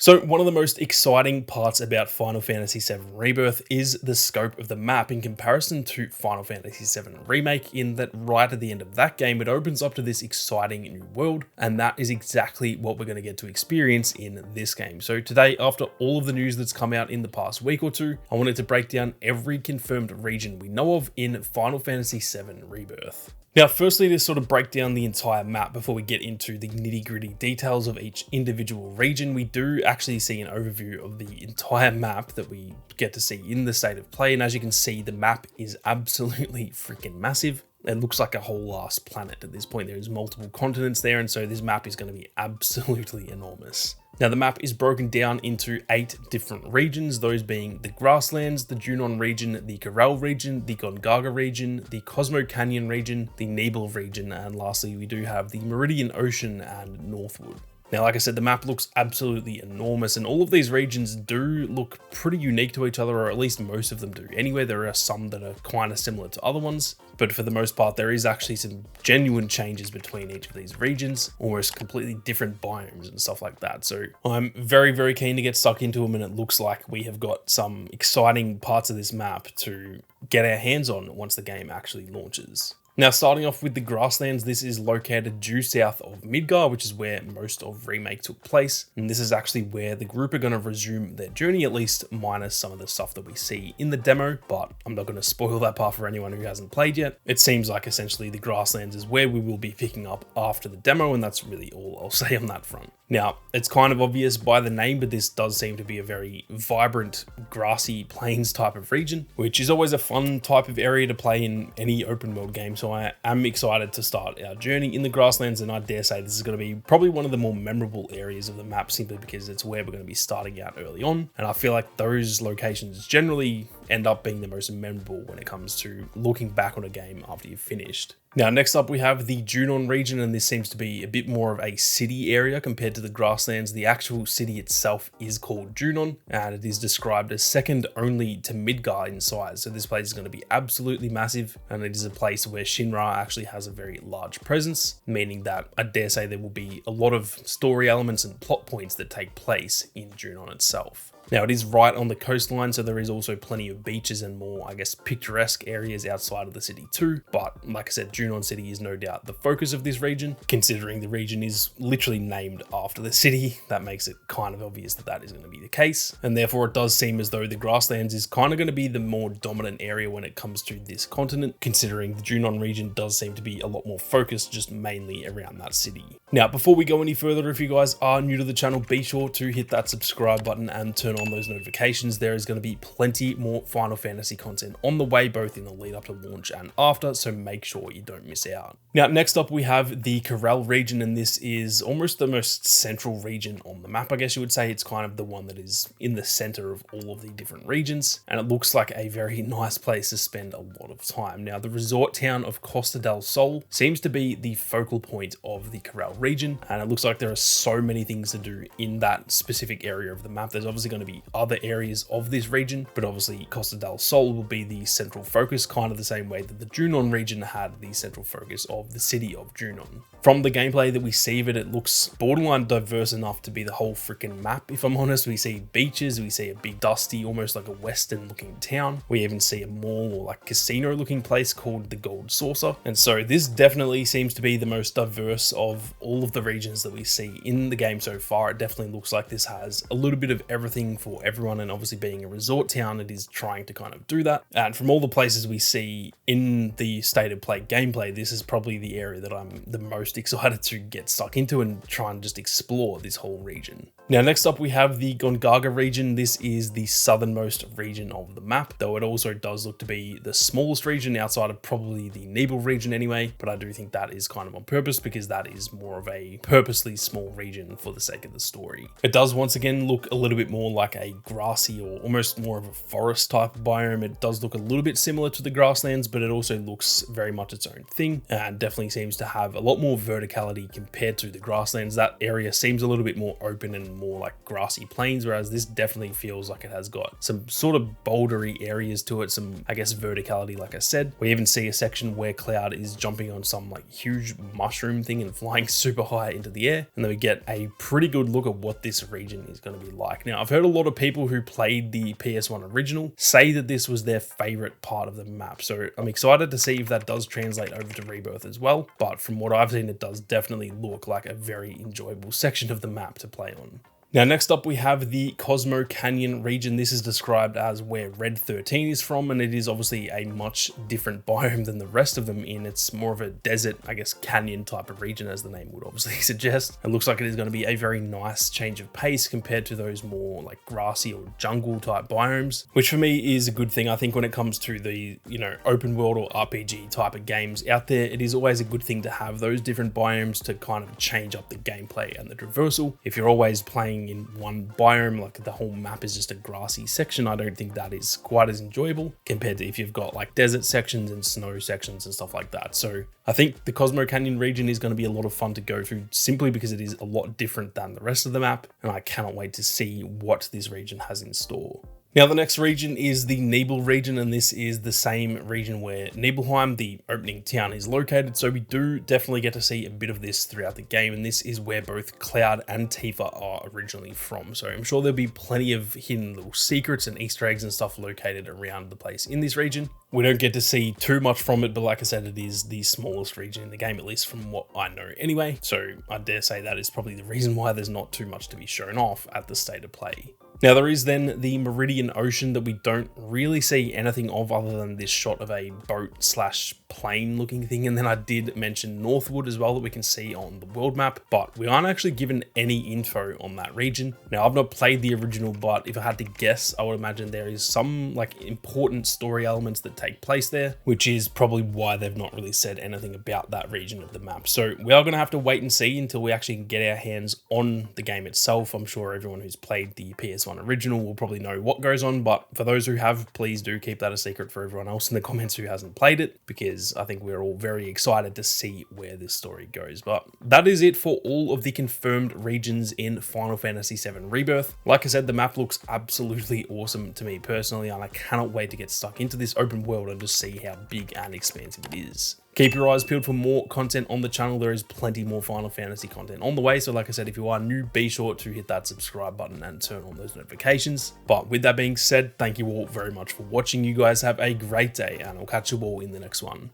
So one of the most exciting parts about Final Fantasy VII Rebirth is the scope of the map in comparison to Final Fantasy VII Remake, in that right at the end of that game it opens up to this exciting new world, and that is exactly what we're going to get to experience in this game. So today, after all of the news that's come out in the past week or two, I wanted to break down every confirmed region we know of in Final Fantasy VII Rebirth. Now, firstly, to sort of break down the entire map before we get into the nitty-gritty details of each individual region, we do actually see an overview of the entire map that we get to see in the state of play. And as you can see, the map is absolutely freaking massive. It looks like a whole last planet at this point. There's multiple continents there, and so this map is going to be absolutely enormous. Now, the map is broken down into 8 different regions, those being the Grasslands, the Jinn region, the Carell region, the Gongaga region, the Cosmo Canyon region, the Nebula region, and lastly, we do have the Meridian Ocean and Northwood. Now, like I said, the map looks absolutely enormous, and all of these regions do look pretty unique to each other, or at least most of them do. Anyway, there are some that are kind of similar to other ones, but for the most part, there is actually some genuine changes between each of these regions, almost completely different biomes and stuff like that. So I'm very, very keen to get stuck into them, and it looks like we have got some exciting parts of this map to get our hands on once the game actually launches. Now, starting off with the Grasslands, this is located due south of Midgar, which is where most of Remake took place. And this is actually where the group are going to resume their journey, at least minus some of the stuff that we see in the demo, but I'm not going to spoil that part for anyone who hasn't played yet. It seems like essentially the Grasslands is where we will be picking up after the demo, and that's really all I'll say on that front. Now, it's kind of obvious by the name, but this does seem to be a very vibrant, grassy plains type of region, which is always a fun type of area to play in any open world game. So I am excited to start our journey in the Grasslands, and I dare say this is going to be probably one of the more memorable areas of the map, simply because it's where we're going to be starting out early on. And I feel like those locations generally end up being the most memorable when it comes to looking back on a game after you've finished. Now, next up we have the Jinn region, and this seems to be a bit more of a city area compared to the Grasslands. The actual city itself is called Jinn, and it is described as second only to Midgar in size. So this place is going to be absolutely massive, and it is a place where Shinra actually has a very large presence, meaning that I dare say there will be a lot of story elements and plot points that take place in Jinn itself. Now, it is right on the coastline, so there is also plenty of beaches and more, I guess, picturesque areas outside of the city too. But like I said, Jinn City is no doubt the focus of this region. Considering the region is literally named after the city, that makes it kind of obvious that that is going to be the case. And therefore, it does seem as though the Grasslands is kind of going to be the more dominant area when it comes to this continent, considering the Jinn region does seem to be a lot more focused just mainly around that city. Now, before we go any further, if you guys are new to the channel, be sure to hit that subscribe button and turn on those notifications. There is going to be plenty more Final Fantasy content on the way, both in the lead up to launch and after, so make sure you don't miss out. Now, next up we have the Carell region, and this is almost the most central region on the map, I guess you would say. It's kind of the one that is in the center of all of the different regions, and it looks like a very nice place to spend a lot of time. Now, the resort town of Costa del Sol seems to be the focal point of the Carell region, and it looks like there are so many things to do in that specific area of the map. There's obviously going to be other areas of this region, but obviously Costa del Sol will be the central focus, kind of the same way that the Jinn region had the central focus of the city of Jinn. From the gameplay that we see of it, it looks borderline diverse enough to be the whole freaking map, if I'm honest. We see beaches, we see a big dusty, almost like a western looking town. We even see a mall or like casino looking place called the Gold Saucer. And so this definitely seems to be the most diverse of all of the regions that we see in the game so far. It definitely looks like this has a little bit of everything for everyone, and obviously being a resort town, it is trying to kind of do that. And from all the places we see in the state of play gameplay, this is probably the area that I'm the most excited to get stuck into and try and just explore this whole region. Now, next up we have the Gongaga region. This is the southernmost region of the map, though it also does look to be the smallest region outside of probably the Nebula region anyway, but I do think that is kind of on purpose because that is more of a purposely small region for the sake of the story. It does once again look a little bit more like a grassy or almost more of a forest type biome. It does look a little bit similar to the Grasslands, but it also looks very much its own thing and definitely seems to have a lot more verticality compared to the Grasslands. That area seems a little bit more open and more like grassy plains, whereas this definitely feels like it has got some sort of bouldery areas to it, some, I guess, verticality, like I said. We even see a section where Cloud is jumping on some like huge mushroom thing and flying super high into the air, and then we get a pretty good look at what this region is going to be like. Now, I've heard a lot of people who played the PS1 original say that this was their favorite part of the map, so I'm excited to see if that does translate over to Rebirth as well, but from what I've seen, it does definitely look like a very enjoyable section of the map to play on. Now, next up, we have the Cosmo Canyon region. This is described as where Red 13 is from, and it is obviously a much different biome than the rest of them in it's more of a desert, I guess, canyon type of region, as the name would obviously suggest. It looks like it is going to be a very nice change of pace compared to those more like grassy or jungle type biomes, which for me is a good thing. I think when it comes to the, open world or RPG type of games out there, it is always a good thing to have those different biomes to kind of change up the gameplay and the traversal. If you're always playing in one biome, like the whole map is just a grassy section, I don't think that is quite as enjoyable compared to if you've got like desert sections and snow sections and stuff like that. So I think the Cosmo Canyon region is going to be a lot of fun to go through simply because it is a lot different than the rest of the map, and I cannot wait to see what this region has in store. Now, the next region is the Nebula region, and this is the same region where Nibelheim, the opening town, is located. So we do definitely get to see a bit of this throughout the game, and this is where both Cloud and Tifa are originally from. So I'm sure there'll be plenty of hidden little secrets and Easter eggs and stuff located around the place in this region. We don't get to see too much from it, but like I said, it is the smallest region in the game, at least from what I know anyway. So I dare say that is probably the reason why there's not too much to be shown off at the state of play. Now, there is then the Meridian Ocean that we don't really see anything of other than this shot of a boat slash plane looking thing. And then I did mention Northwood as well that we can see on the world map, but we aren't actually given any info on that region. Now, I've not played the original, but if I had to guess, I would imagine there is some like important story elements that take place there, which is probably why they've not really said anything about that region of the map. So we are going to have to wait and see until we actually get our hands on the game itself. I'm sure everyone who's played the PS1 original will probably know what goes on, but for those who have, please do keep that a secret for everyone else in the comments who hasn't played it, because I think we're all very excited to see where this story goes. But that is it for all of the confirmed regions in Final Fantasy VII Rebirth. Like I said, the map looks absolutely awesome to me personally, and I cannot wait to get stuck into this open world and just see how big and expansive it is. Keep your eyes peeled for more content on the channel. There is plenty more Final Fantasy content on the way. So like I said, if you are new, be sure to hit that subscribe button and turn on those notifications. But with that being said, thank you all very much for watching. You guys have a great day, and I'll catch you all in the next one.